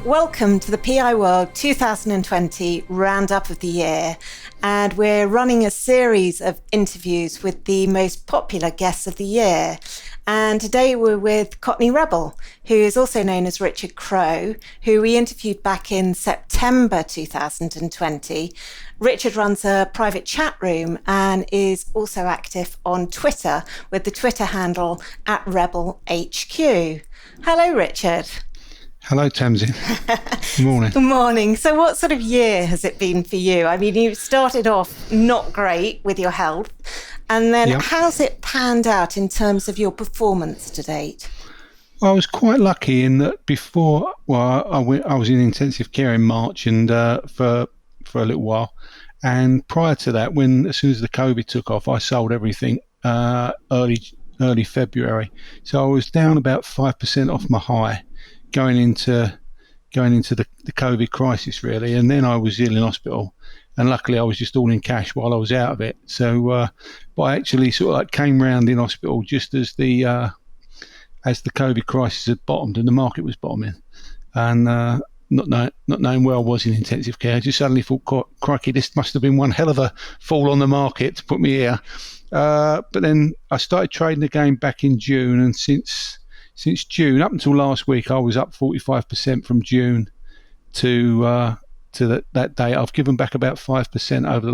Welcome to the PIWORLD 2020 Roundup of the Year, and we're running a series of interviews with the most popular guests of the year. And today we're with Cockney Rebel, who is also known as Richard Crowe, who we interviewed back in September 2020. Richard runs a private chat room and is also active on Twitter with the Twitter handle @RebelHQ. Hello, Richard. Hello, Tamsin. Good morning. Good morning. So what sort of year has it been for you? I mean, you started off not great with your health, and then how's it panned out in terms of your performance to date? I was quite lucky in that before, I was in intensive care in March and for a little while. And prior to that, as soon as the COVID took off, I sold everything early February. So I was down about 5% off my high going into the COVID crisis, really. And then I was ill in hospital, and luckily I was just all in cash while I was out of it. So but I actually sort of like came round in hospital just as the COVID crisis had bottomed and the market was bottoming, and not knowing where I was in intensive care, I just suddenly thought, crikey, this must have been one hell of a fall on the market to put me here. But then I started trading again back in June, and since June, up until last week, I was up 45% from June to that day. I've given back about 5% over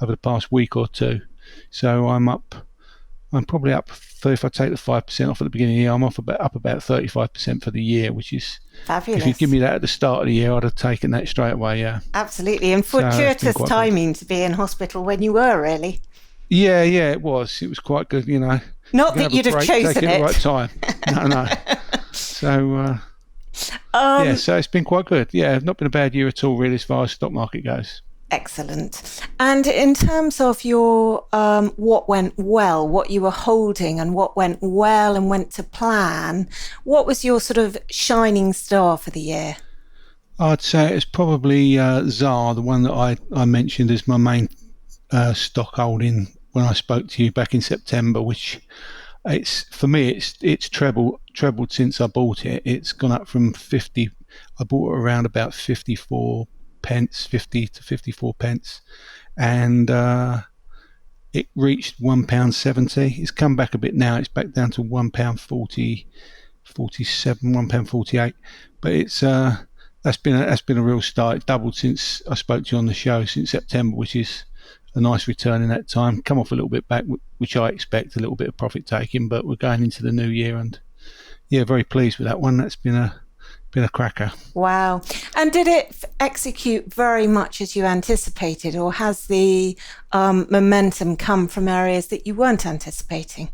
the past week or two. So I'm probably up. If I take the 5% off at the beginning of the year, I'm up about 35% for the year, which is fabulous. If you give me that at the start of the year, I'd have taken that straight away. Yeah, absolutely. And fortuitous timing to be in hospital when you were, really. Yeah, it was. It was quite good, you know. Not that you'd have chosen it. Take it at the right time. No. So, so it's been quite good. Yeah, not been a bad year at all, really, as far as stock market goes. Excellent. And in terms of your what went well, what you were holding and what went well and went to plan, what was your sort of shining star for the year? I'd say it's probably Xaar, the one that I mentioned as my main stock holding when I spoke to you back in September, which for me it's trebled since I bought it. It's gone up from 50. I bought it around about 54 pence, 50 to 54 pence, and it reached £1.70. It's come back a bit now. It's back down to £1.40, 47, £1.48. But it's that's been a real start. It doubled since I spoke to you on the show since September, which is a nice return in that time. Come off a little bit back, which I expect, a little bit of profit taking, but we're going into the new year, and very pleased with that one. That's been a cracker. Wow. And did it execute very much as you anticipated, or has the momentum come from areas that you weren't anticipating?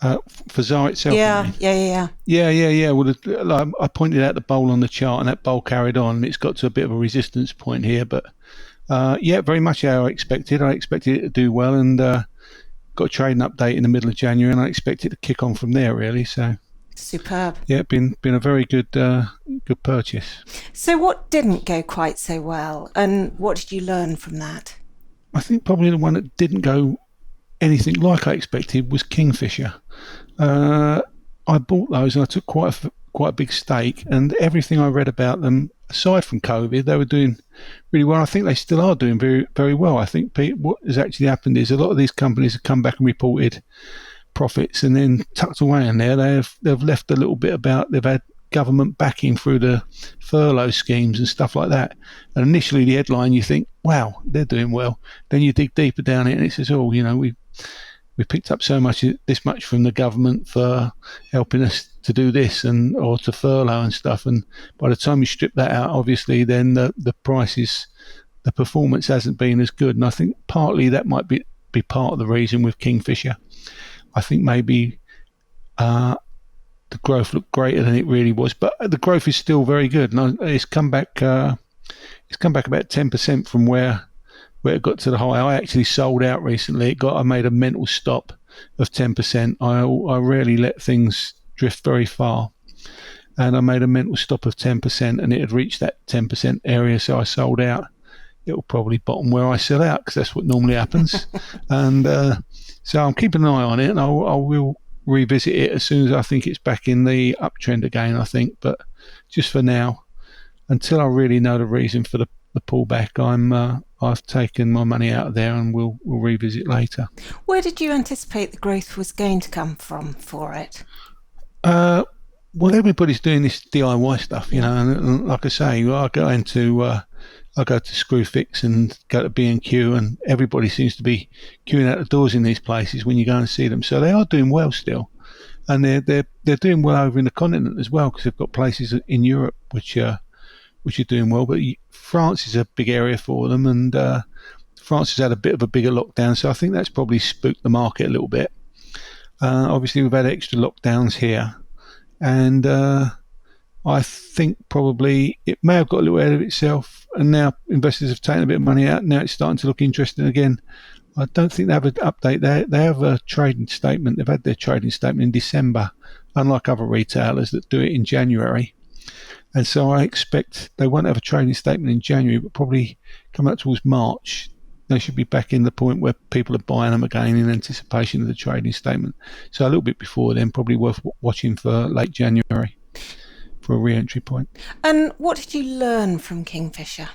For Xaar itself? Yeah. Well, I pointed out the bowl on the chart, and that bowl carried on, and it's got to a bit of a resistance point here, but very much how I expected. I expected it to do well, and got a trading update in the middle of January, and I expect it to kick on from there, really. So superb. Yeah, been a very good purchase. So what didn't go quite so well, and what did you learn from that? I think probably the one that didn't go anything like I expected was Kingfisher. I bought those, and I took quite a big stake, and everything I read about them, aside from COVID, they were doing really well. I think they still are doing very, very well. I think what has actually happened is a lot of these companies have come back and reported profits, and then tucked away in there, they've left a little bit about they've had government backing through the furlough schemes and stuff like that. And initially, the headline, you think, wow, they're doing well. Then you dig deeper down it, and it says, oh, you know, we picked up this much from the government for helping us to do this or to furlough and stuff. And by the time you strip that out, obviously, then the prices, the performance hasn't been as good. And I think partly that might be part of the reason with Kingfisher. I think maybe the growth looked greater than it really was, but the growth is still very good. And it's come back about 10% from where it got to the high. I actually sold out recently. I made a mental stop of 10%. I rarely let things drift very far, and I made a mental stop of 10%, and it had reached that 10% area, so I sold out. It'll probably bottom where I sell out, because that's what normally happens. And so I'm keeping an eye on it, and I will revisit it as soon as I think it's back in the uptrend again, I think. But just for now, until I really know the reason for the pullback, I've taken my money out of there, and we'll revisit later. Where did you anticipate the growth was going to come from for it? Well, everybody's doing this DIY stuff, you know, and like I say, I go to Screwfix and go to B&Q, and everybody seems to be queuing out the doors in these places when you go and see them. So they are doing well still, and they're doing well over in the continent as well, because they've got places in Europe which are doing well. But France is a big area for them, and France has had a bit of a bigger lockdown, so I think that's probably spooked the market a little bit. Obviously, we've had extra lockdowns here, and I think probably it may have got a little ahead of itself, and now investors have taken a bit of money out. Now it's starting to look interesting again. I don't think they have an update. They have a trading statement. They've had their trading statement in December, unlike other retailers that do it in January. And so I expect they won't have a trading statement in January, but probably coming up towards March, they should be back in the point where people are buying them again in anticipation of the trading statement. So a little bit before then, probably worth watching for late January for a re-entry point. And what did you learn from Kingfisher?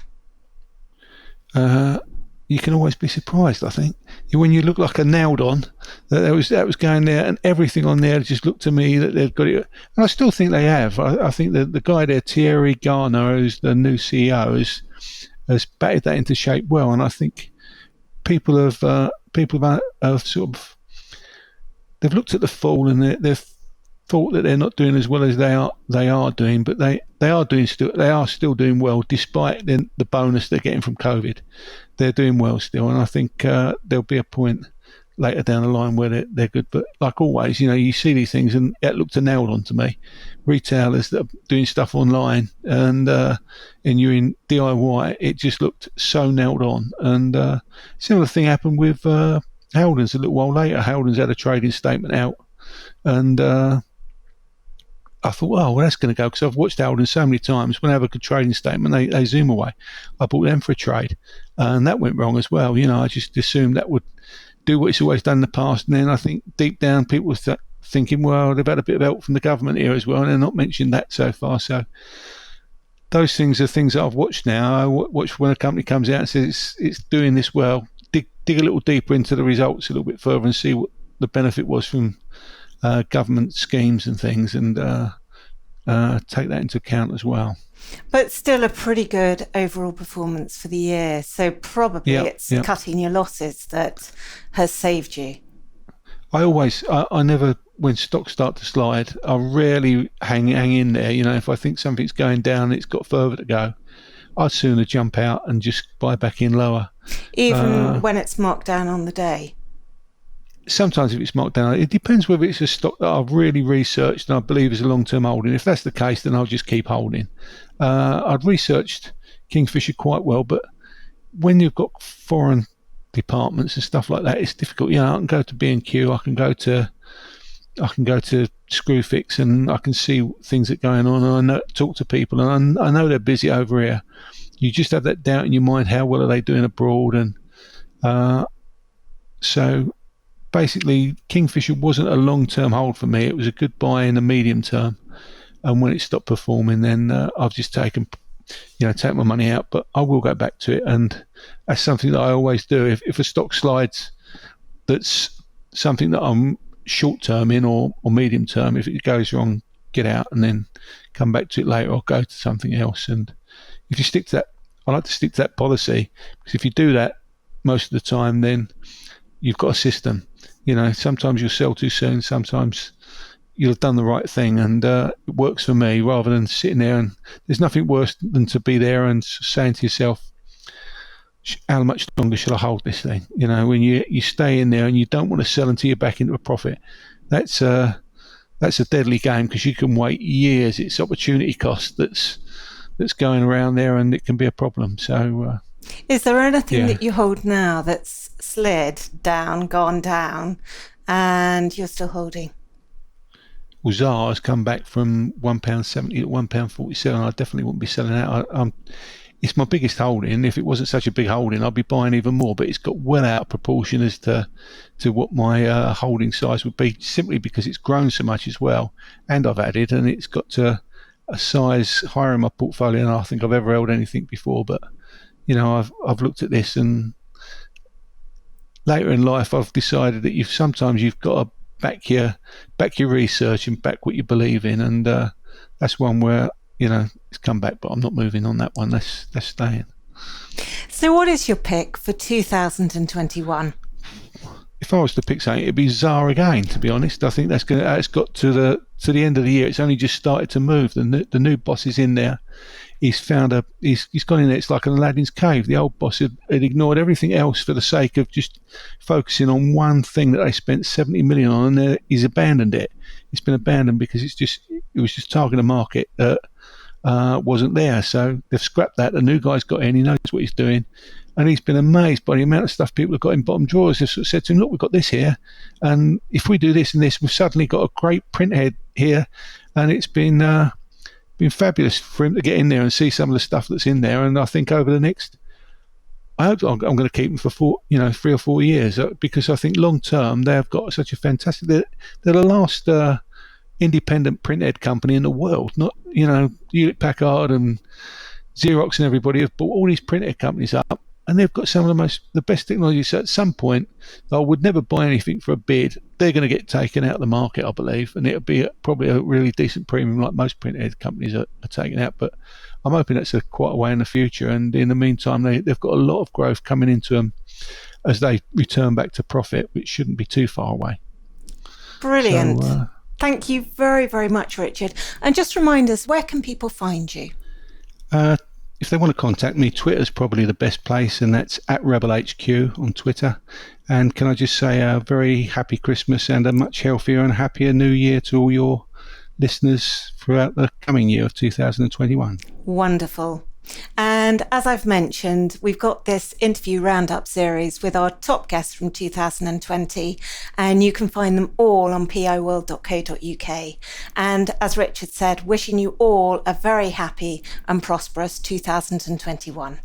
You can always be surprised, I think. When you look like a nailed on, that was going there, and everything on there just looked to me that they've got it. And I still think they have. I think that the guy there, Thierry Garner, who's the new CEO, has batted that into shape well. And I think people have sort of, they've looked at the fall, and they've thought that they're not doing as well as they are doing, but they are still doing well despite the bonus they're getting from COVID. They're doing well still, and I think there'll be a point later down the line where they're good. But like always, you know, you see these things, and it looked a nailed on to me. Retailers that are doing stuff online, and you're in DIY, it just looked so nailed on. And similar thing happened with Haldens a little while later. Haldens had a trading statement out, and I thought, oh, well, that's going to go, because I've watched Haldens so many times. When I have a good trading statement, they zoom away. I bought them for a trade, and that went wrong as well. You know, I just assumed that would do what it's always done in the past, and then I think deep down people were thinking, well, they've had a bit of help from the government here as well, and they're not mentioned that so far. So those things are things that I've watched now. I watch when a company comes out and says it's doing this well, dig a little deeper into the results a little bit further and see what the benefit was from government schemes and things, and take that into account as well. But still a pretty good overall performance for the year. So probably it's cutting your losses that has saved you. I never, when stocks start to slide, I rarely hang in there. You know, if I think something's going down, it's got further to go, I'd sooner jump out and just buy back in lower. Even when it's marked down on the day? Sometimes if it's marked down, it depends whether it's a stock that I've really researched and I believe is a long-term holding. If that's the case, then I'll just keep holding. I've researched Kingfisher quite well, but when you've got foreign departments and stuff like that, it's difficult. You know, I can go to B&Q, I can go to Screwfix, and I can see things that are going on, and I talk to people, and I know they're busy over here. You just have that doubt in your mind, how well are they doing abroad? And so basically, Kingfisher wasn't a long-term hold for me. It was a good buy in the medium term. And when it stopped performing, then I've just take my money out. But I will go back to it. And that's something that I always do. If a stock slides, that's something that I'm short-term in or medium-term. If it goes wrong, get out and then come back to it later or go to something else. And if you stick to that, I like to stick to that policy, because if you do that most of the time, then you've got a system. You know, sometimes you'll sell too soon, sometimes you'll have done the right thing, and it works for me, rather than sitting there. And there's nothing worse than to be there and saying to yourself, how much longer shall I hold this thing? You know, when you stay in there and you don't want to sell until you're back into a profit, that's a deadly game, because you can wait years. It's opportunity cost that's going around there, and it can be a problem. So is there anything that you hold now that's slid down, gone down, and you're still holding? Well, Xaar has come back from £1.70 to £1.47. I definitely wouldn't be selling out. it's my biggest holding. If it wasn't such a big holding, I'd be buying even more. But it's got well out of proportion as to what my holding size would be, simply because it's grown so much as well. And I've added, and it's got to a size higher in my portfolio than I think I've ever held anything before. But I've looked at this, and later in life, I've decided that sometimes you've got to back your research and back what you believe in, and that's one where it's come back, but I'm not moving on that one. That's staying. So what is your pick for 2021? If I was to pick something, it'd be Xaar again, to be honest. I think it's got to the end of the year. It's only just started to move. The new boss is in there. He's gone in there. It's like an Aladdin's cave. The old boss had ignored everything else for the sake of just focusing on one thing that they spent 70 million on, and he's abandoned it. It's been abandoned because it was just targeting a market that wasn't there. So they've scrapped that. The new guy's got in. He knows what he's doing, and he's been amazed by the amount of stuff people have got in bottom drawers. They've sort of said to him, "Look, we've got this here, and if we do this and this, we've suddenly got a great printhead here," and it's been fabulous for him to get in there and see some of the stuff that's in there. And I think over the next, I hope I'm going to keep them for 3 or 4 years, because I think long term they've got such a fantastic. They're the last independent printhead company in the world. Not Hewlett Packard and Xerox and everybody have bought all these printhead companies up, and they've got some of the best technology. So at some point, I would never buy anything for a bid. They're going to get taken out of the market, I believe, and it'll be probably a really decent premium, like most printhead companies are taking out. But I'm hoping that's quite a way in the future. And in the meantime, they've got a lot of growth coming into them as they return back to profit, which shouldn't be too far away. Brilliant. So, thank you very, very much, Richard. And just remind us, where can people find you? If they want to contact me, Twitter's probably the best place, and that's @RebelHQ on Twitter. And can I just say a very happy Christmas and a much healthier and happier New Year to all your listeners throughout the coming year of 2021. Wonderful. And as I've mentioned, we've got this interview roundup series with our top guests from 2020, and you can find them all on piworld.co.uk. And as Richard said, wishing you all a very happy and prosperous 2021.